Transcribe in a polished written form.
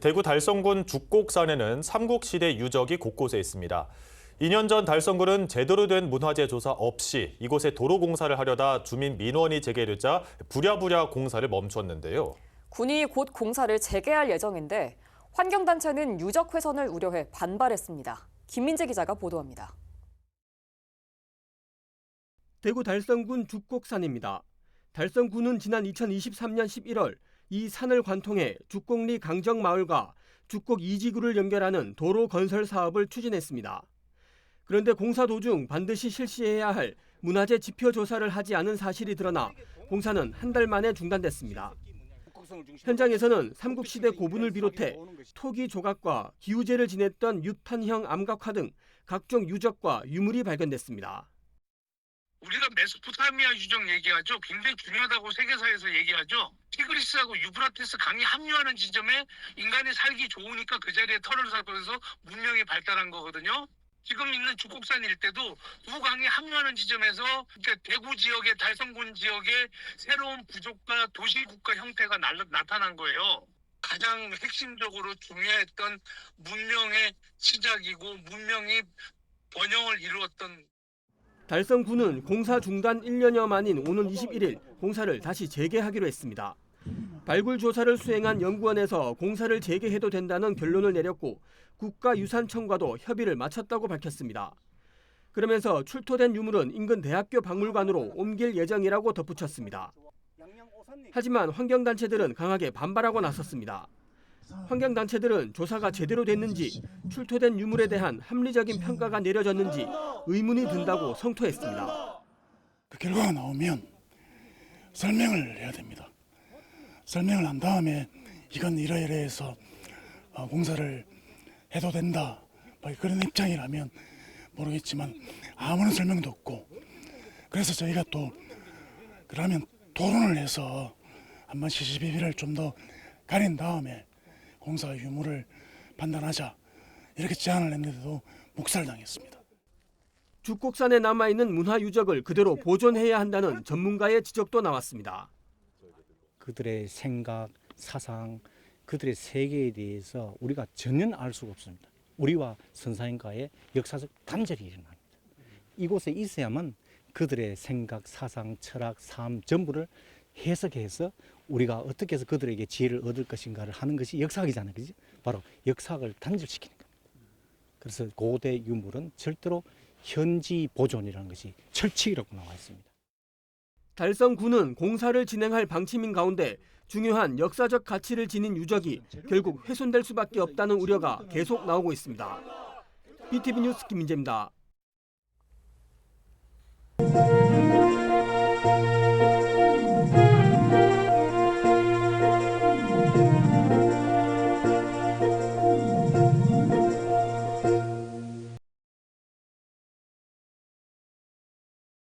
대구 달성군 죽곡산에는 삼국시대 유적이 곳곳에 있습니다. 2년 전 달성군은 제대로 된 문화재 조사 없이 이곳에 도로 공사를 하려다 주민 민원이 제기되자 부랴부랴 공사를 멈췄는데요. 군이 곧 공사를 재개할 예정인데 환경단체는 유적 훼손을 우려해 반발했습니다. 김민재 기자가 보도합니다. 대구 달성군 죽곡산입니다. 달성군은 지난 2023년 11월 이 산을 관통해 죽곡리 강정마을과 죽곡 2지구를 연결하는 도로 건설 사업을 추진했습니다. 그런데 공사 도중 반드시 실시해야 할 문화재 지표 조사를 하지 않은 사실이 드러나 공사는 한 달 만에 중단됐습니다. 현장에서는 삼국시대 고분을 비롯해 토기 조각과 기우제를 지냈던 유탄형 암각화 등 각종 유적과 유물이 발견됐습니다. 우리가 메소포타미아 유적 얘기하죠. 굉장히 중요하다고 세계사에서 얘기하죠. 티그리스하고 유브라테스 강이 합류하는 지점에 인간이 살기 좋으니까 그 자리에 터를 쌓고서 문명이 발달한 거거든요. 지금 있는 죽곡산 일대도 두 강이 합류하는 지점에서 그러니까 대구 지역의 달성군 지역의 새로운 부족과 도시국가 형태가 나타난 거예요. 가장 핵심적으로 중요했던 문명의 시작이고 문명이 번영을 이루었던 달성군은 공사 중단 1년여 만인 오는 21일 공사를 다시 재개하기로 했습니다. 발굴 조사를 수행한 연구원에서 공사를 재개해도 된다는 결론을 내렸고 국가유산청과도 협의를 마쳤다고 밝혔습니다. 그러면서 출토된 유물은 인근 대학교 박물관으로 옮길 예정이라고 덧붙였습니다. 하지만 환경단체들은 강하게 반발하고 나섰습니다. 환경단체들은 조사가 제대로 됐는지 출토된 유물에 대한 합리적인 평가가 내려졌는지 의문이 든다고 성토했습니다. 그 결과가 나오면 설명을 해야 됩니다. 설명을 한 다음에 이건 이러이러해서 공사를 해도 된다. 그런 입장이라면 모르겠지만 아무런 설명도 없고 그래서 저희가 또 그러면 토론을 해서 한번 시시비비를 좀 더 가린 다음에 공사 유무를 판단하자 이렇게 제안을 했는데도 묵살당했습니다. 죽곡산에 남아있는 문화유적을 그대로 보존해야 한다는 전문가의 지적도 나왔습니다. 그들의 생각, 사상, 그들의 세계에 대해서 우리가 전혀 알 수가 없습니다. 우리와 선사님과의 역사적 단절이 일어납니다. 이곳에 있어야만 그들의 생각, 사상, 철학, 삶 전부를 해석해서 우리가 어떻게 해서 그들에게 지혜를 얻을 것인가를 하는 것이 역사학이잖아요. 그죠? 바로 역사학을 단절시키는 겁니다. 그래서 고대 유물은 절대로 현지 보존이라는 것이 철칙이라고 나와 있습니다. 달성군은 공사를 진행할 방침인 가운데 중요한 역사적 가치를 지닌 유적이 결국 훼손될 수밖에 없다는 우려가 계속 나오고 있습니다. BTV 뉴스 김민재입니다.